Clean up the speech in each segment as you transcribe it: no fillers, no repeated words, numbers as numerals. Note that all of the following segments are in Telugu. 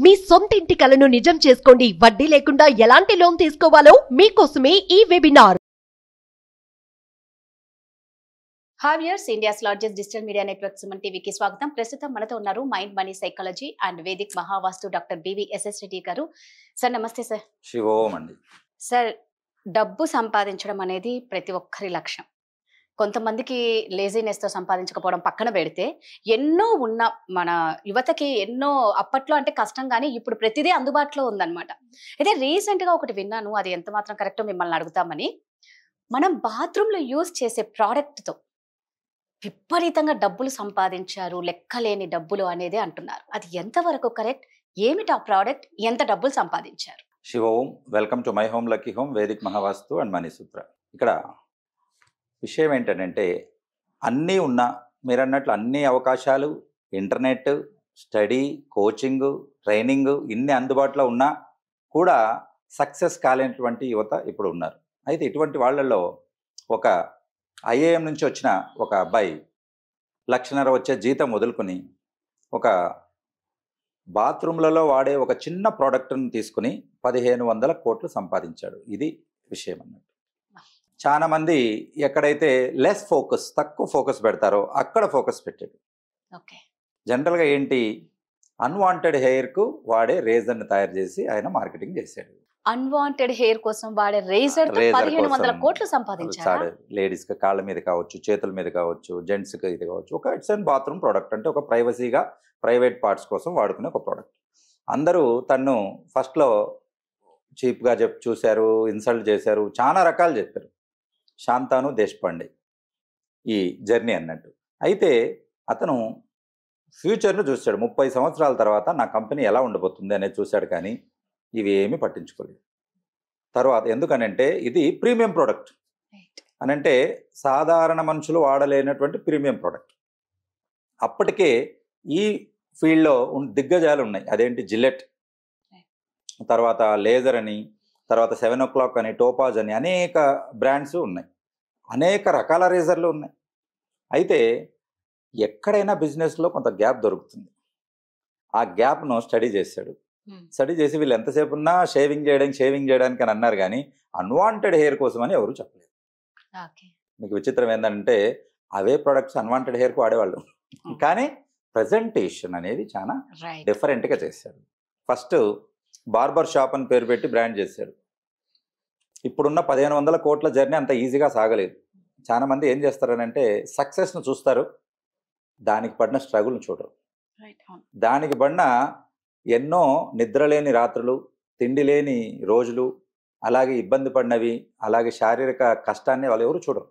మీ సొంత ఇంటి కలను నిజం చేసుకోండి. వడ్డీ లేకుండా ఎలాంటి లోన్ తీసుకోవాలో మీకోసమే ఈ webinar. Hi viewers, India's largest digital media network Suman టీవీకి స్వాగతం. ప్రస్తుతం మనతో ఉన్నారు mind money psychology and Vedic Mahavastu doctor B V S S Reddy garu. Sir నమస్తే సార్. శివోం అండి. సార్, డబ్బు సంపాదించడం అనేది ప్రతి ఒక్కరి లక్ష్యం. కొంతమందికి లేజినెస్తో సంపాదించకపోవడం పక్కన పెడితే, ఎన్నో ఉన్న మన యువతకి ఎన్నో అప్పట్లో అంటే కష్టం, కానీ ఇప్పుడు ప్రతిదీ అందుబాటులో ఉందన్నమాట. అయితే రీసెంట్గా ఒకటి విన్నాను, అది ఎంత మాత్రం కరెక్టో మిమ్మల్ని అడుగుతామని. మనం బాత్రూంలో యూజ్ చేసే ప్రోడక్ట్తో విపరీతంగా డబ్బులు సంపాదించారు, లెక్కలేని డబ్బులు అనేది అంటున్నారు. అది ఎంతవరకు కరెక్ట్? ఏమిటి ఆ ప్రోడక్ట్? ఎంత డబ్బులు సంపాదించారు? శివోం, welcome to my home lucky home Vedic Mahavastu and money Sutra. ఇక్కడ విషయం ఏంటంటే, అన్నీ ఉన్న మీరు అన్నట్లు అన్ని అవకాశాలు, ఇంటర్నెట్, స్టడీ, కోచింగ్, ట్రైనింగ్ ఇన్ని అందుబాటులో ఉన్నా కూడా సక్సెస్ కాలేనటువంటి యువత ఇప్పుడు ఉన్నారు. అయితే ఇటువంటి వాళ్ళల్లో ఒక ఐఏఎం నుంచి వచ్చిన ఒక అబ్బాయి 1,50,000 వచ్చే జీతం వదులుకొని ఒక బాత్రూమ్లలో వాడే ఒక చిన్న ప్రోడక్ట్ను తీసుకుని 1,500 కోట్లు సంపాదించాడు. ఇది విషయం అన్నట్టు. చాలా మంది ఎక్కడైతే లెస్ ఫోకస్, తక్కువ ఫోకస్ పెడతారో అక్కడ ఫోకస్ పెట్టాడు. జనరల్గా ఏంటి, అన్వాంటెడ్ హెయిర్కు వాడే రేజర్ని తయారు చేసి ఆయన మార్కెటింగ్ చేశాడు. అన్వాంటెడ్ హెయిర్ కోసం వాడే రేజర్ 1,500 కోట్లు సంపాదించాడు. లేడీస్కి కాళ్ళ మీద కావచ్చు, చేతుల మీద కావచ్చు, జెంట్స్కి ఇది కావచ్చు. ఒక ఇట్స్ అండ్ బాత్రూమ్ ప్రోడక్ట్, అంటే ఒక ప్రైవసీగా ప్రైవేట్ పార్ట్స్ కోసం వాడుకునే ఒక ప్రోడక్ట్. అందరూ తన్ను ఫస్ట్లో చీప్గా చూశారు, ఇన్సల్ట్ చేశారు, చాలా రకాలు చెప్పారు. శాంతాను దేశపాండే ఈ జర్నీ అన్నట్టు. అయితే అతను ఫ్యూచర్ను చూశాడు. 30 సంవత్సరాల తర్వాత నా కంపెనీ ఎలా ఉండబోతుంది అనేది చూశాడు, కానీ ఇవి ఏమీ పట్టించుకోలేదు. తర్వాత ఎందుకనంటే ఇది ప్రీమియం ప్రోడక్ట్ అనంటే సాధారణ మనుషులు వాడలేనటువంటి ప్రీమియం ప్రోడక్ట్. అప్పటికే ఈ ఫీల్డ్లో దిగ్గజాలు ఉన్నాయి. అదేంటి, జిల్లెట్, తర్వాత లేజర్ అని, తర్వాత 7 o'clock అని, టోపాజ్ అని అనేక బ్రాండ్స్ ఉన్నాయి. అనేక రకాల రేజర్లు ఉన్నాయి. అయితే ఎక్కడైనా బిజినెస్లో కొంత గ్యాప్ దొరుకుతుంది. ఆ గ్యాప్ను స్టడీ చేశాడు. స్టడీ చేసి వీళ్ళు ఎంతసేపు ఉన్నా షేవింగ్ చేయడానికి అని అన్నారు, కానీ అన్వాంటెడ్ హెయిర్ కోసం అని ఎవరు చెప్పలేదు. మీకు విచిత్రం ఏంటంటే, అవే ప్రొడక్ట్స్ అన్వాంటెడ్ హెయిర్కి వాడేవాళ్ళు, కానీ ప్రజెంటేషన్ అనేది చాలా డిఫరెంట్గా చేశాడు. ఫస్ట్ బార్బర్ షాప్ అని పేరు పెట్టి బ్రాండ్ చేశాడు. ఇప్పుడున్న 1,500 కోట్ల జర్నీ అంత ఈజీగా సాగలేదు. చాలా మంది ఏం చేస్తారనంటే, సక్సెస్ను చూస్తారు, దానికి పడిన స్ట్రగుల్ని చూడరు. దానికి పడిన ఎన్నో నిద్రలేని రాత్రులు, తిండి లేని రోజులు, అలాగే ఇబ్బంది పడినవి, అలాగే శారీరక కష్టాన్ని వాళ్ళు ఎవరు చూడరు.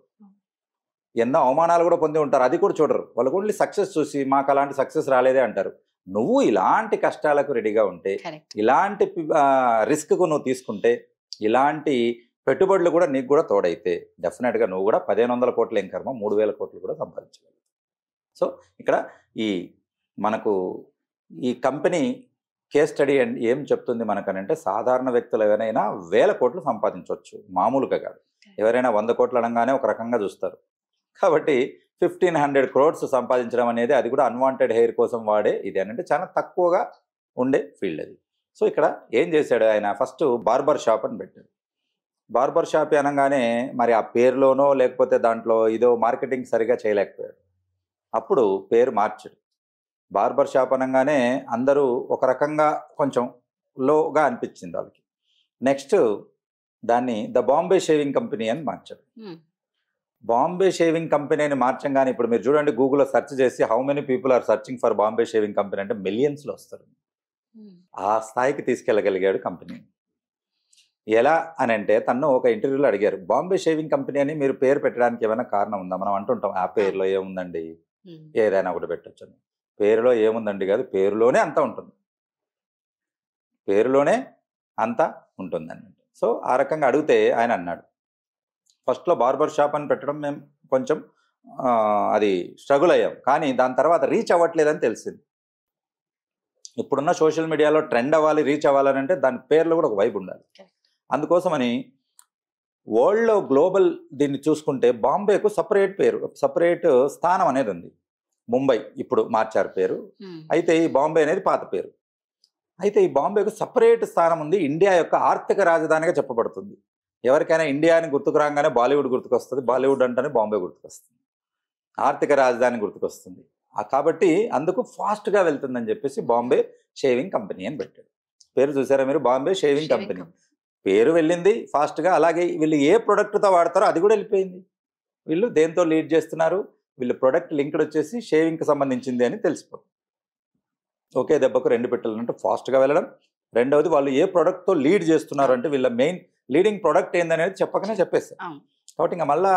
ఎన్నో అవమానాలు కూడా పొంది ఉంటారు, అది కూడా చూడరు. వాళ్ళకు ఓన్లీ సక్సెస్ చూసి మాకు అలాంటి సక్సెస్ రాలేదే అంటారు. నువ్వు ఇలాంటి కష్టాలకు రెడీగా ఉంటే, ఇలాంటి రిస్క్కు నువ్వు తీసుకుంటే, ఇలాంటి పెట్టుబడులు కూడా నీకు కూడా తోడైతే డెఫినెట్గా నువ్వు కూడా 1,500 కోట్ల ఏం కర్మ 3,000 కోట్లు కూడా సంపాదించగలవు. సో ఇక్కడ మనకు ఈ కంపెనీ కేస్ స్టడీ అండ్ ఏం చెప్తుంది మనకనంటే, సాధారణ వ్యక్తులు ఎవరైనా 1,000 కోట్లు సంపాదించవచ్చు, మామూలుగా కాదు. ఎవరైనా 100 కోట్లు అనగానే ఒక రకంగా చూస్తారు. కాబట్టి 1,500 crores సంపాదించడం అనేది, అది కూడా అన్వాంటెడ్ హెయిర్ కోసం వాడే ఇది అని అంటే చాలా తక్కువగా ఉండే ఫీల్డ్ అది. సో ఇక్కడ ఏం చేశాడు ఆయన, ఫస్ట్ బార్బర్ షాప్ అని పెట్టాడు. బార్బర్ షాప్ అనగానే మరి ఆ పేరులోనో లేకపోతే దాంట్లో ఇదో మార్కెటింగ్ సరిగా చేయలేకపోయాడు. అప్పుడు పేరు మార్చాడు. బార్బర్ షాప్ అనగానే అందరూ ఒక రకంగా కొంచెం లోగా అనిపించింది వాళ్ళకి. నెక్స్ట్ దాన్ని ద బాంబే షేవింగ్ కంపెనీ అని మార్చాడు. బాంబే షేవింగ్ కంపెనీ అని మార్చంగానే ఇప్పుడు మీరు చూడండి, గూగుల్లో సెర్చ్ చేసి how many people are searching for Bombay Shaving Company అంటే మిలియన్స్లో వస్తారు. ఆ స్థాయికి తీసుకెళ్ళగలిగాడు కంపెనీ. ఎలా అని అంటే, తను ఒక ఇంటర్వ్యూలో అడిగారు, బాంబే షేవింగ్ కంపెనీ అని మీరు పేరు పెట్టడానికి ఏమైనా కారణం ఉందా? మనం అంటుంటాం ఆ పేరులో ఏముందండి, ఏదైనా ఒకటి పెట్టచ్చు అని. పేరులో ఏముందండి కాదు, పేరులోనే అంతా ఉంటుంది, పేరులోనే అంతా ఉంటుంది అన్నట్టు. సో ఆ రకంగా అడిగితే ఆయన అన్నాడు, ఫస్ట్లో బార్బర్ షాప్ అని పెట్టడం మేము కొంచెం అది స్ట్రగుల్ అయ్యాం, కానీ దాని తర్వాత రీచ్ అవ్వట్లేదని తెలిసింది. ఇప్పుడున్న సోషల్ మీడియాలో ట్రెండ్ అవ్వాలి, రీచ్ అవ్వాలని అంటే దాని పేర్లో కూడా ఒక వైబ్ ఉండాలి. అందుకోసమని వరల్డ్లో గ్లోబల్ దీన్ని చూసుకుంటే బాంబేకు సపరేట్ పేరు, సపరేట్ స్థానం అనేది ఉంది. ముంబై ఇప్పుడు మార్చారు పేరు, అయితే ఈ బాంబే అనేది పాత పేరు. అయితే ఈ బాంబేకు సపరేట్ స్థానం ఉంది, ఇండియా యొక్క ఆర్థిక రాజధానిగా చెప్పబడుతుంది. ఎవరికైనా ఇండియా అని గుర్తుకు రాగానే బాలీవుడ్ గుర్తుకొస్తుంది, బాలీవుడ్ అంటేనే బాంబే గుర్తుకొస్తుంది, ఆర్థిక రాజధాని గుర్తుకొస్తుంది. కాబట్టి అందుకు ఫాస్ట్గా వెళ్తుందని చెప్పేసి బాంబే షేవింగ్ కంపెనీ అని పెట్టాడు. పేరు చూసారా మీరు, బాంబే షేవింగ్ కంపెనీ. పేరు వెళ్ళింది ఫాస్ట్గా. అలాగే వీళ్ళు ఏ ప్రొడక్ట్తో వాడతారో అది కూడా వెళ్ళిపోయింది. వీళ్ళు దేంతో లీడ్ చేస్తున్నారు, వీళ్ళు ప్రొడక్ట్ లింక్డ్ వచ్చేసి షేవింగ్కి సంబంధించింది అని తెలిసిపోతుంది. ఒకే దెబ్బకు రెండు పెట్టెలు అంటే ఫాస్ట్గా వెళ్ళడం. రెండవది వాళ్ళు ఏ ప్రోడక్ట్తో లీడ్ చేస్తున్నారు అంటే వీళ్ళ మెయిన్ లీడింగ్ ప్రోడక్ట్ ఏందనేది చెప్పకనే చెప్పేస్తారు. కాబట్టి ఇంకా మళ్ళీ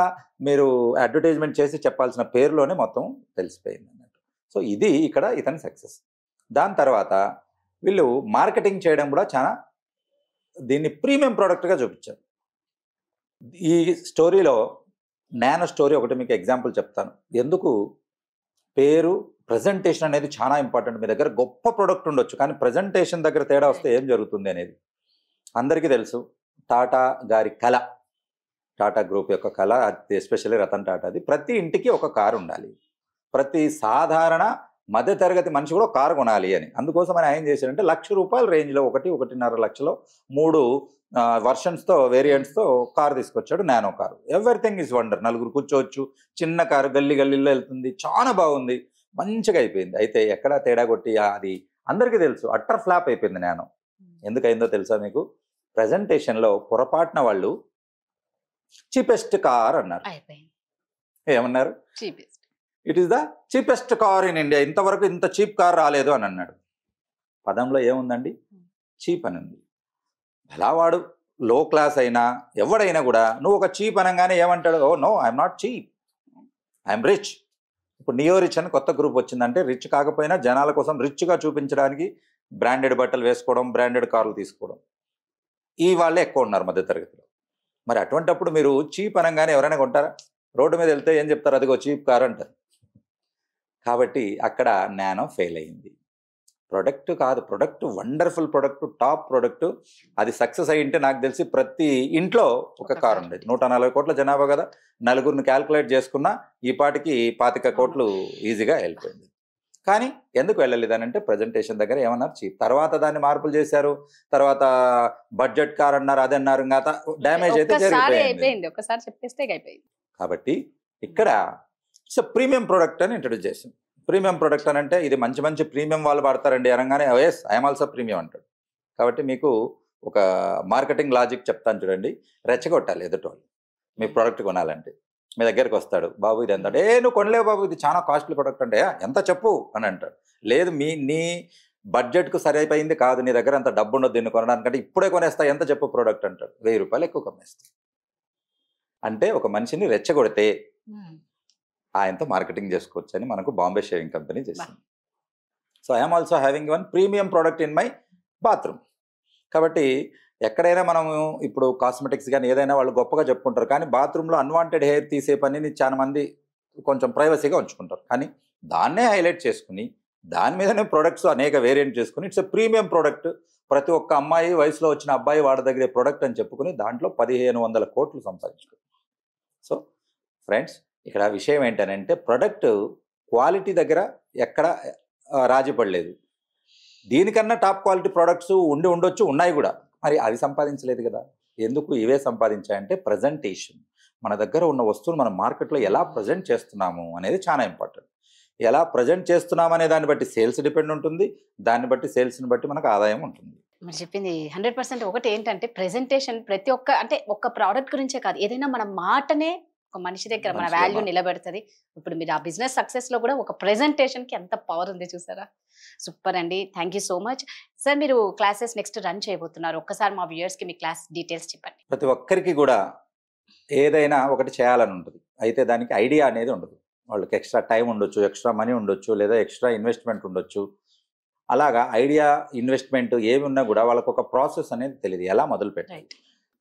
మీరు అడ్వర్టైజ్మెంట్ చేసి చెప్పాల్సిన పేరులోనే మొత్తం తెలిసిపోయింది అన్నట్టు. సో ఇది ఇక్కడ ఇతని సక్సెస్. దాని తర్వాత వీళ్ళు మార్కెటింగ్ చేయడం కూడా చాలా దీన్ని ప్రీమియం ప్రోడక్ట్గా చూపించారు. ఈ స్టోరీలో నానో స్టోరీ ఒకటి మీకు ఎగ్జాంపుల్ చెప్తాను. ఎందుకు పేరు ప్రజెంటేషన్ అనేది చాలా ఇంపార్టెంట్. మీ దగ్గర గొప్ప ప్రోడక్ట్ ఉండొచ్చు కానీ ప్రజెంటేషన్ దగ్గర తేడా వస్తే ఏం జరుగుతుంది అనేది అందరికీ తెలుసు. టాటా గారి కళ, టాటా గ్రూప్ యొక్క కళ, ఎస్పెషల్లీ రతన్ టాటాది, ప్రతి ఇంటికి ఒక కారు ఉండాలి, ప్రతి సాధారణ మధ్యతరగతి మనిషి కూడా కారు కొనాలి అని. అందుకోసం ఆయన ఏం చేశాడంటే ₹1,00,000 రేంజ్లో 1.5 లక్షలో 3 వర్షన్స్తో వేరియంట్స్తో కారు తీసుకొచ్చాడు, nano car. Everything is wonder, నలుగురు కూర్చోవచ్చు, చిన్న కారు, గల్లీ గల్లీలో వెళ్తుంది, చాలా బాగుంది, మంచిగా అయిపోయింది. అయితే ఎక్కడ తేడా కొట్టి అది అందరికీ తెలుసు అట్టర్ ఫ్లాప్ అయిపోయింది నానో. ఎందుకైందో తెలుసా మీకు? ప్రజెంటేషన్లో పొరపాటున వాళ్ళు చీపెస్ట్ కార్ అన్నారు. ఏమన్నారు? It is the cheapest car in India, ఇంతవరకు ఇంత చీప్ కార్ రాలేదు అని అన్నాడు. పదంలో ఏముందండి? చీప్ అని ఉంది. ఎలా వాడు లో క్లాస్ అయినా ఎవడైనా కూడా నువ్వు ఒక చీప్ అనగానే ఏమంటాడు? Oh no, I'm not cheap, I'm rich. ఇప్పుడు నియో రిచ్ అని కొత్త గ్రూప్ వచ్చిందంటే రిచ్ కాకపోయినా జనాల కోసం రిచ్గా చూపించడానికి బ్రాండెడ్ బట్టలు వేసుకోవడం, బ్రాండెడ్ కార్లు తీసుకోవడం, ఈ వాళ్ళే ఎక్కువ ఉన్నారు మధ్యతరగతిలో. మరి అటువంటిప్పుడు మీరు చీప్ అనగానే ఎవరైనా కొంటారా? రోడ్డు మీద వెళ్తే ఏం చెప్తారు? అదిగో చీప్ కార్ అంటారు. కాబట్టి అక్కడ నానో ఫెయిల్ అయింది. ప్రొడక్ట్ కాదు, product wonderful product, top product. అది సక్సెస్ అయ్యింటే నాకు తెలిసి ప్రతి ఇంట్లో ఒక కార్ ఉండేది. 140 కోట్ల జనాభా కదా, నలుగురిని క్యాల్కులేట్ చేసుకున్నా ఈ పాటికి 25 కోట్లు ఈజీగా వెళ్ళిపోయింది. కానీ ఎందుకు వెళ్ళలేదనంటే ప్రజెంటేషన్ దగ్గర ఏమన్నారు? చీప్. తర్వాత దాన్ని మార్పులు చేశారు, తర్వాత బడ్జెట్ కార్ అన్నారు, అది అన్నారు, ఇంకా డ్యామేజ్ అయితే జరిగిపోయింది. ఒకసారి చెప్పేస్తే అయిపోయింది. కాబట్టి ఇక్కడ ప్రీమియం ప్రోడక్ట్ అని ఇంట్రడ్యూస్ చేసాం. ప్రీమియం ప్రోడక్ట్ అని అంటే ఇది మంచి మంచి ప్రీమియం వాళ్ళు వాడతారండి అనగానే ఎస్ ఐఎమ్ ఆల్సో ప్రీమియం అంటాడు. కాబట్టి మీకు ఒక మార్కెటింగ్ లాజిక్ చెప్తాను చూడండి. రెచ్చగొట్టాలి ఎదుటోళ్ళు. మీ ప్రోడక్ట్ కొనాలంటే మీ దగ్గరికి వస్తాడు, బాబు ఇది ఎంత అంటే, నువ్వు కొనలేవు బాబు, ఇది చాలా కాస్ట్లీ ప్రోడక్ట్ అంటే, ఎంత చెప్పు అని అంటాడు. లేదు నీ బడ్జెట్కు సరైపోయింది కాదు, నీ దగ్గర అంత డబ్బు ఉండదు దీన్ని కొనడానికంటే, ఇప్పుడే కొనేస్తా, ఎంత చెప్పు ప్రోడక్ట్ అంటాడు. ₹1000 ఎక్కువ కమ్మేస్తా. అంటే ఒక మనిషిని రెచ్చగొడితే ఆయనతో మార్కెటింగ్ చేసుకోవచ్చు అని మనకు బాంబే షేవింగ్ కంపెనీ చేసింది. So I'm also having one premium product in my bathroom. కాబట్టి ఎక్కడైనా మనము ఇప్పుడు కాస్మెటిక్స్ కానీ ఏదైనా వాళ్ళు గొప్పగా చెప్పుకుంటారు, కానీ బాత్రూంలో అన్వాంటెడ్ హెయిర్ తీసే పనిని చాలా మంది కొంచెం ప్రైవసీగా ఉంచుకుంటారు. కానీ దాన్నే హైలైట్ చేసుకుని దాని మీదనే ప్రొడక్ట్స్ అనేక వేరియంట్ చేసుకుని ఇట్స్ ఎ ప్రీమియం ప్రోడక్ట్, ప్రతి ఒక్క అమ్మాయి వయసులో వచ్చిన అబ్బాయి వాడదగిరే ప్రోడక్ట్ అని చెప్పుకుని దాంట్లో 1500 కోట్లు సంపాదించుకుంటారు. సో ఫ్రెండ్స్, ఇక్కడ విషయం ఏంటనంటే ప్రొడక్ట్ క్వాలిటీ దగ్గర ఎక్కడ రాజీ పడలేదు. దీనికన్నా టాప్ క్వాలిటీ ప్రోడక్ట్స్ ఉండొచ్చు, ఉన్నాయి కూడా, మరి అవి సంపాదించలేదు కదా. ఎందుకు ఇవే సంపాదించాయంటే ప్రజెంటేషన్. మన దగ్గర ఉన్న వస్తువులు మనం మార్కెట్లో ఎలా ప్రజెంట్ చేస్తున్నాము అనేది చాలా ఇంపార్టెంట్. ఎలా ప్రజెంట్ చేస్తున్నాం అనే దాన్ని బట్టి సేల్స్ డిపెండ్ ఉంటుంది, దాన్ని బట్టి సేల్స్ని బట్టి మనకు ఆదాయం ఉంటుంది. మీరు చెప్పింది 100%. ఒకటి ఏంటంటే ప్రెజెంటేషన్ ప్రతి ఒక్క, అంటే ఒక్క ప్రోడక్ట్ గురించే కాదు, ఏదైనా మన మాటనే ఒక మనిషి దగ్గర మన వాల్యూ నిలబెడుతుంది. ఇప్పుడు మీరు ఆ బిజినెస్ సక్సెస్ లో కూడా ఒక ప్రెజెంటేషన్ కి ఎంత పవర్ ఉంది చూసారా. సూపర్ అండి, thank you so much sir. మీరు క్లాసెస్ నెక్స్ట్ రన్ చేయబోతున్నారు, ఒక్కసారి మా వ్యూయర్స్ కి మీ క్లాస్ డీటెయిల్స్ చెప్పండి. ప్రతి ఒక్కరికి కూడా ఏదైనా ఒకటి చేయాలని ఉంటుంది, అయితే దానికి ఐడియా అనేది ఉండదు. వాళ్ళకి ఎక్స్ట్రా టైం ఉండొచ్చు, ఎక్స్ట్రా మనీ ఉండొచ్చు, లేదా ఎక్స్ట్రా ఇన్వెస్ట్మెంట్ ఉండొచ్చు. అలాగా ఐడియా, ఇన్వెస్ట్మెంట్ ఏమి ఉన్నా కూడా వాళ్ళకు ఒక ప్రాసెస్ అనేది తెలియదు, ఎలా మొదలు పెట్టాలి.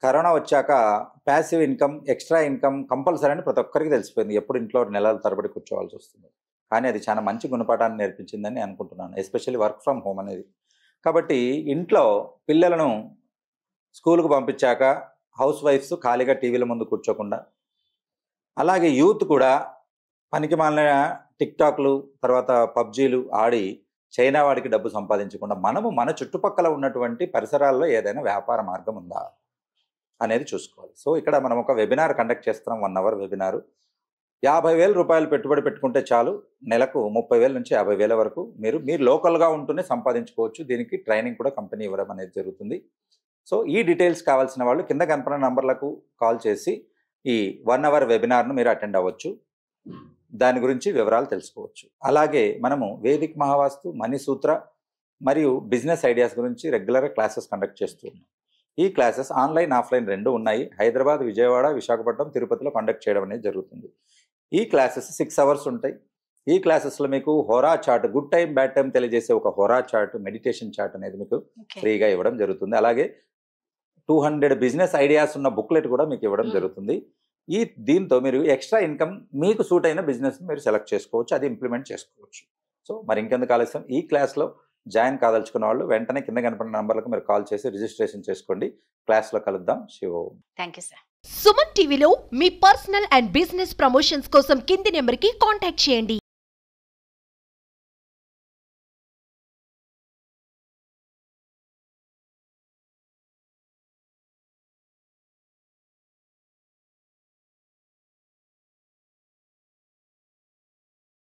కరోనా వచ్చాక passive income, extra income compulsory అని ప్రతి ఒక్కరికి తెలిసిపోయింది. ఎప్పుడు ఇంట్లో నెలల తరబడి కూర్చోవాల్సి వస్తుంది. కానీ అది చాలా మంచి గుణపాఠాన్ని నేర్పించిందని అనుకుంటున్నాను, ఎస్పెషల్లీ వర్క్ ఫ్రమ్ హోమ్ అనేది. కాబట్టి ఇంట్లో పిల్లలను స్కూల్కు పంపించాక హౌస్ వైఫ్స్ ఖాళీగా టీవీల ముందు కూర్చోకుండా, అలాగే యూత్ కూడా పనికి మాలిన టిక్టాక్లు, తర్వాత పబ్జీలు ఆడి చైనా వాడికి డబ్బు సంపాదించకుండా మనము మన చుట్టుపక్కల ఉన్నటువంటి పరిసరాల్లో ఏదైనా వ్యాపార మార్గం ఉందా అనేది చూసుకోవాలి. సో ఇక్కడ మనం ఒక వెబినార్ కండక్ట్ చేస్తున్నాం, 1 అవర్ వెబినారు. 50,000 రూపాయలు పెట్టుబడి పెట్టుకుంటే చాలు, నెలకు 30,000 నుంచి 50,000 వరకు మీరు లోకల్గా ఉంటూనే సంపాదించుకోవచ్చు. దీనికి ట్రైనింగ్ కూడా కంపెనీ ఇవ్వడం అనేది జరుగుతుంది. సో ఈ డీటెయిల్స్ కావాల్సిన వాళ్ళు కింద కనపడిన నంబర్లకు కాల్ చేసి ఈ 1 అవర్ వెబినార్ను మీరు అటెండ్ అవ్వచ్చు, దాని గురించి వివరాలు తెలుసుకోవచ్చు. అలాగే మనము వేదిక్ మహావాస్తు, మనీ సూత్ర మరియు బిజినెస్ ఐడియాస్ గురించి రెగ్యులర్గా క్లాసెస్ కండక్ట్ చేస్తూ ఉన్నాం. ఈ క్లాసెస్ ఆన్లైన్ ఆఫ్లైన్ 2 ఉన్నాయి. హైదరాబాద్, విజయవాడ, విశాఖపట్నం, తిరుపతిలో కండక్ట్ చేయడం అనేది జరుగుతుంది. ఈ క్లాసెస్ 6 అవర్స్ ఉంటాయి. ఈ క్లాసెస్లో మీకు హోరా chart, good time bad time తెలియజేసే ఒక హోరా చార్ట్, మెడిటేషన్ చార్ట్ అనేది మీకు ఫ్రీగా ఇవ్వడం జరుగుతుంది. అలాగే 200 బిజినెస్ ఐడియాస్ ఉన్న బుక్లెట్ కూడా మీకు ఇవ్వడం జరుగుతుంది. దీంతో మీరు ఎక్స్ట్రా ఇన్కమ్ మీకు సూట్ అయిన బిజినెస్ మీరు సెలెక్ట్ చేసుకోవచ్చు, అది ఇంప్లిమెంట్ చేసుకోవచ్చు. సో మరి ఇంకెందుకు ఆలస్యం, ఈ క్లాస్లో జాయిన్ కాదలుచుకున్న వాళ్ళు వెంటనే కింద కనపడిన నంబర్లకు మీరు కాల్ చేసి రిజిస్ట్రేషన్ చేసుకోండి. క్లాస్లో కలుద్దాం. Shiva. Thank you sir. Suman టీవీలో మీ పర్సనల్ అండ్ బిజినెస్ ప్రమోషన్స్ కోసం కింది నెంబర్కి కాంటాక్ట్ చేయండి.